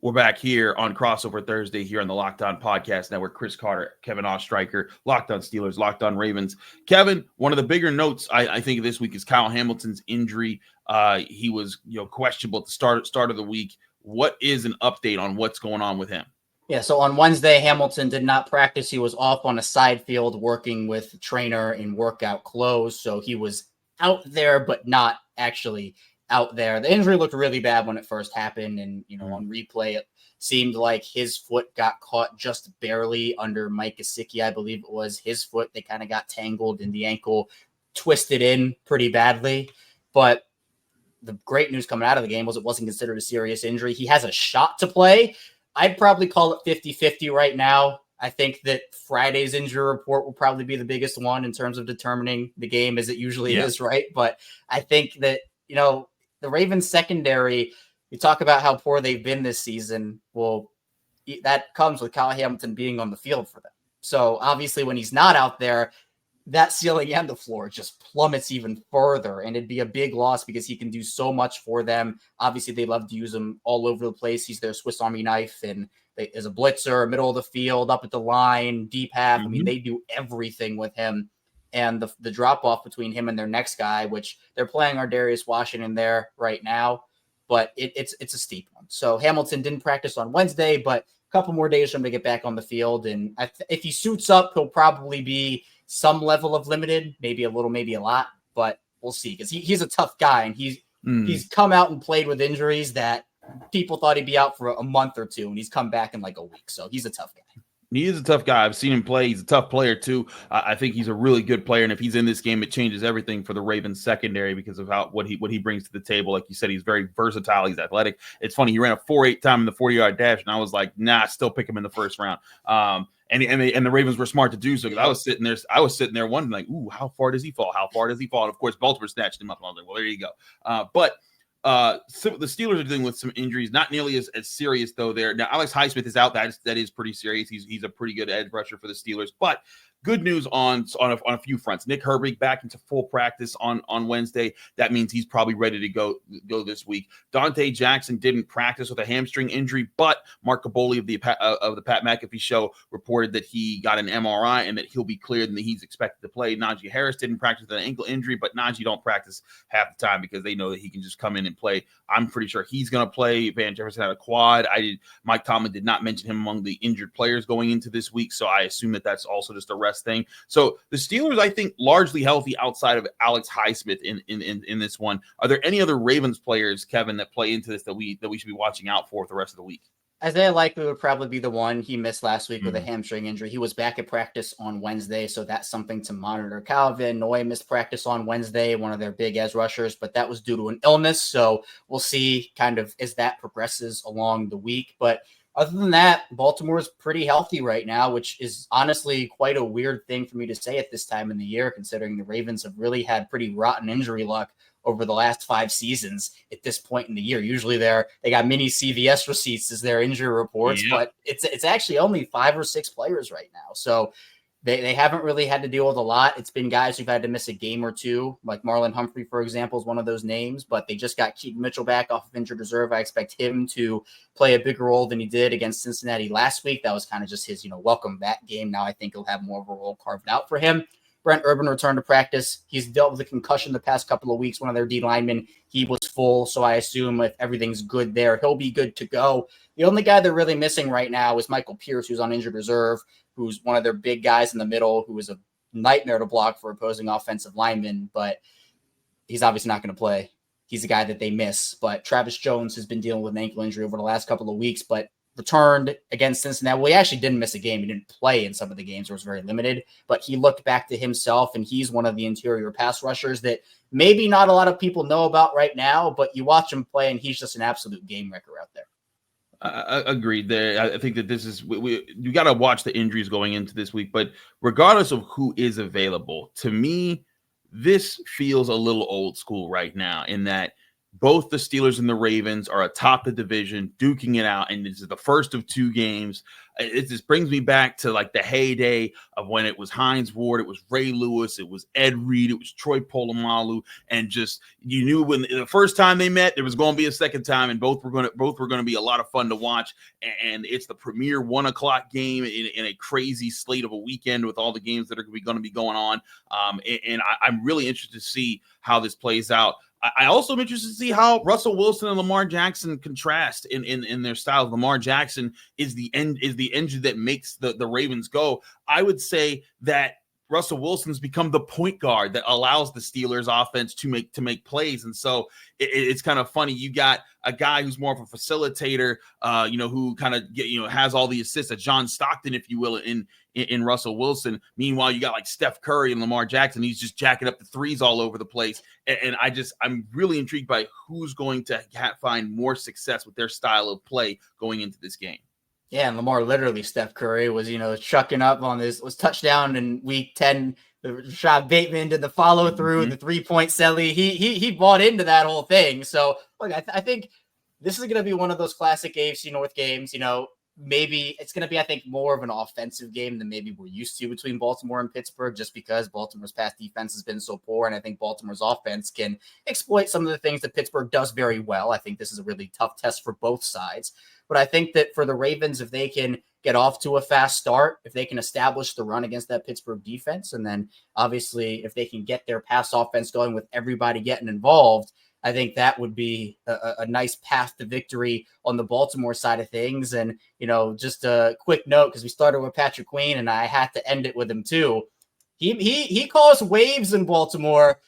We're back here on Crossover Thursday here on the Locked On Podcast Network. Chris Carter, Kevin Oestreicher, Locked On Steelers, Locked On Ravens. Kevin, one of the bigger notes I think this week is Kyle Hamilton's injury. He was questionable at the start of the week. What is an update on what's going on with him? Yeah, so on Wednesday, Hamilton did not practice. He was off on a side field working with the trainer in workout clothes. So he was out there, but not actually out there. The injury looked really bad when it first happened. And, on replay, it seemed like his foot got caught just barely under Mike Gesicki. I believe it was his foot. They kind of got tangled and the ankle twisted in pretty badly. But the great news coming out of the game was it wasn't considered a serious injury. He has a shot to play. I'd probably call it 50-50 right now. I think that Friday's injury report will probably be the biggest one in terms of determining the game, as it usually is, right? But I think that, the Ravens secondary, you talk about how poor they've been this season. Well, that comes with Kyle Hamilton being on the field for them. So obviously when he's not out there, that ceiling and the floor just plummets even further, and it'd be a big loss because he can do so much for them. Obviously, they love to use him all over the place. He's their Swiss Army knife, and as a blitzer, middle of the field, up at the line, deep half. I mean, they do everything with him. And the drop-off between him and their next guy, which they're playing Darius Washington there right now, but it's a steep one. So Hamilton didn't practice on Wednesday, but a couple more days for him to get back on the field. And if he suits up, he'll probably be some level of limited, maybe a little, maybe a lot, but we'll see, because he's a tough guy, and he's come out and played with injuries that people thought he'd be out for a month or two, and he's come back in like a week. So he's a tough guy. He is a tough guy. I've seen him play. He's a tough player too. I think he's a really good player, and if he's in this game, it changes everything for the Ravens secondary because of what he brings to the table. Like you said, he's very versatile. He's athletic. It's funny, he ran a 4.8 time in the 40-yard dash, and I was like, nah, still pick him in the first round. And the Ravens were smart to do so, because I was sitting there wondering, like, ooh, how far does he fall? How far does he fall? And of course, Baltimore snatched him up. And I was like, well, there you go. So the Steelers are dealing with some injuries, not nearly as serious though. Now, Alex Highsmith is out. That is pretty serious. He's a pretty good edge rusher for the Steelers, but good news on a few fronts. Nick Herbig back into full practice on Wednesday. That means he's probably ready to go this week. Dante Jackson didn't practice with a hamstring injury, but Mark Caboli of the Pat McAfee show reported that he got an MRI and that he'll be cleared and that he's expected to play. Najee Harris didn't practice with an ankle injury, but Najee don't practice half the time because they know that he can just come in and play. I'm pretty sure he's going to play. Van Jefferson had a quad. Mike Tomlin did not mention him among the injured players going into this week, so I assume that that's also just a rest thing. So the Steelers, I think, largely healthy outside of Alex Highsmith in this one. Are there any other Ravens players, Kevin, that play into this that we should be watching out for the rest of the week? Isaiah Likely would probably be the one. He missed last week with a hamstring injury. He was back at practice on Wednesday, so that's something to monitor. Calvin Noy missed practice on Wednesday, one of their big edge rushers, but that was due to an illness, so we'll see kind of as that progresses along the week. But other than that, Baltimore is pretty healthy right now, which is honestly quite a weird thing for me to say at this time in the year, considering the Ravens have really had pretty rotten injury luck over the last 5 seasons at this point in the year. Usually they got mini CVS receipts as their injury reports, but it's actually only 5 or 6 players right now. So they haven't really had to deal with a lot. It's been guys who've had to miss a game or two, like Marlon Humphrey, for example, is one of those names, but they just got Keaton Mitchell back off of injured reserve. I expect him to play a bigger role than he did against Cincinnati last week. That was kind of just his, welcome back game. Now I think he'll have more of a role carved out for him. Brent Urban returned to practice. He's dealt with a concussion the past couple of weeks. One of their D linemen, he was full. So I assume if everything's good there, he'll be good to go. The only guy they're really missing right now is Michael Pierce, who's on injured reserve, who's one of their big guys in the middle, who is a nightmare to block for opposing offensive linemen, but he's obviously not going to play. He's the guy that they miss. But Travis Jones has been dealing with an ankle injury over the last couple of weeks, but returned against Cincinnati. Well, he actually didn't miss a game. He didn't play in some of the games. It was very limited, but he looked back to himself, and he's one of the interior pass rushers that maybe not a lot of people know about right now, but you watch him play, and he's just an absolute game wrecker out there. Agreed there. I think that this is you got to watch the injuries going into this week, but regardless of who is available, to me, this feels a little old school right now in that Both the Steelers and the Ravens are atop the division, duking it out, and this is the first of 2 games. It just brings me back to like the heyday of when it was Hines Ward, it was Ray Lewis, it was Ed Reed, it was Troy Polamalu, and just you knew when the first time they met, there was going to be a second time, and both were going to be a lot of fun to watch. And it's the premier 1:00 game in a crazy slate of a weekend with all the games that are going to be going on. I'm really interested to see how this plays out. I also am interested to see how Russell Wilson and Lamar Jackson contrast in their styles. Lamar Jackson is the engine that makes the Ravens go. I would say that Russell Wilson's become the point guard that allows the Steelers offense to make plays. And so it's kind of funny. You got a guy who's more of a facilitator, who kind of has all the assists, a John Stockton, if you will, in Russell Wilson. Meanwhile, you got like Steph Curry and Lamar Jackson. He's just jacking up the threes all over the place. And I'm really intrigued by who's going to find more success with their style of play going into this game. Yeah, and Lamar, literally, Steph Curry was, chucking up on was touchdown in week 10. The Rashod Bateman did the follow through, the 3-point celly. He bought into that whole thing. So look, I think this is going to be one of those classic AFC North games. Maybe it's going to be, I think, more of an offensive game than maybe we're used to between Baltimore and Pittsburgh, just because Baltimore's pass defense has been so poor. And I think Baltimore's offense can exploit some of the things that Pittsburgh does very well. I think this is a really tough test for both sides. But I think that for the Ravens, if they can get off to a fast start, if they can establish the run against that Pittsburgh defense, and then obviously if they can get their pass offense going with everybody getting involved, I think that would be a nice path to victory on the Baltimore side of things. And, just a quick note, because we started with Patrick Queen and I had to end it with him too. He caused waves in Baltimore.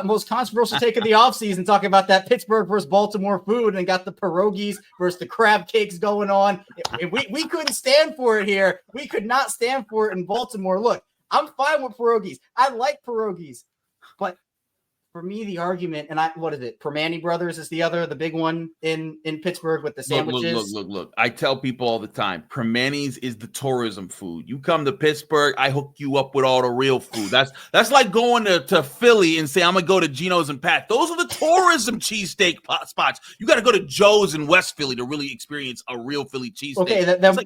Most controversial take of the offseason, talking about that Pittsburgh versus Baltimore food, and got the pierogies versus the crab cakes going on. We couldn't stand for it here. We could not stand for it in Baltimore. Look, I'm fine with pierogies. I like pierogies. But for me, the argument, and what is it? Permane Brothers is the big one in Pittsburgh with the sandwiches. Look. I tell people all the time, Permane's is the tourism food. You come to Pittsburgh, I hook you up with all the real food. That's like going to Philly and say, I'm going to go to Geno's and Pat. Those are the tourism cheesesteak spots. You got to go to Joe's in West Philly to really experience a real Philly cheesesteak. Okay, then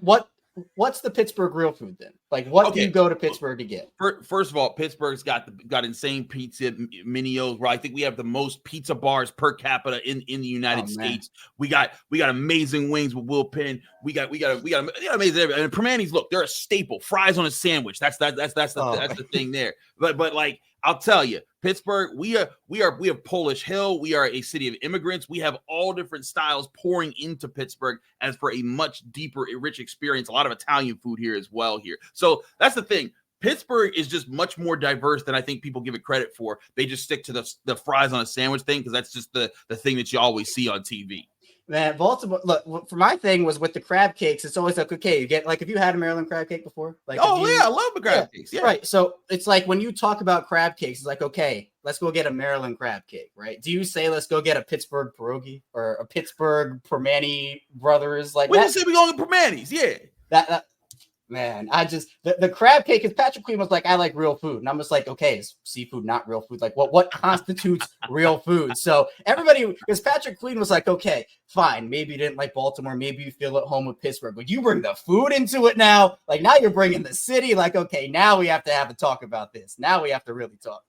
what's the Pittsburgh real food then? Like, what do you go to Pittsburgh to get? First of all, Pittsburgh's got insane pizza Minios, where I think we have the most pizza bars per capita in the United States. We got amazing wings with Will Penn. We got amazing everything. And Permane's, look, they're a staple. Fries on a sandwich. That's the thing there. But like, I'll tell you, Pittsburgh, we have Polish Hill. We are a city of immigrants. We have all different styles pouring into Pittsburgh as for a much deeper, rich experience. A lot of Italian food here as well here. So that's the thing. Pittsburgh is just much more diverse than I think people give it credit for. They just stick to the fries on a sandwich thing because that's just the thing that you always see on TV. Man, Baltimore, look, for my thing was with the crab cakes. It's always like, okay, you get, like, have you had a Maryland crab cake before? Like, I love the crab cakes. Yeah. Right. So it's like when you talk about crab cakes, it's like, okay, let's go get a Maryland crab cake, right? Do you say, let's go get a Pittsburgh pierogi or a Pittsburgh Permane Brothers? Like, we just say we going to Permane's. Yeah. Man, the crab cake, because Patrick Queen was like, I like real food. And I'm just like, okay, is seafood not real food? Like, what constitutes real food? So everybody, because Patrick Queen was like, okay, fine, maybe you didn't like Baltimore, maybe you feel at home with Pittsburgh, but you bring the food into it now. Like, now you're bringing the city. Like, okay, now we have to have a talk about this. Now we have to really talk.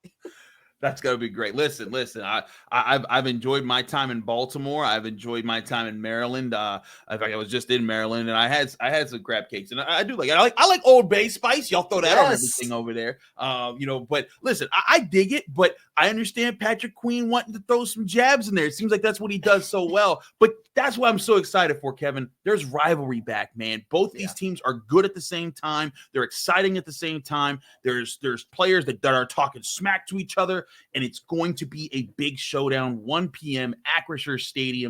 That's gonna be great. Listen. I've enjoyed my time in Baltimore. I've enjoyed my time in Maryland. In fact, I was just in Maryland, and I had some crab cakes, and I do I like Old Bay spice. Y'all throw that on everything over there. But listen, I dig it, but I understand Patrick Queen wanting to throw some jabs in there. It seems like that's what he does so well. But that's what I'm so excited for, Kevin. There's rivalry back, man. Both these teams are good at the same time. They're exciting at the same time. There's players that are talking smack to each other. And it's going to be a big showdown, 1 p.m. Acrisure Stadium.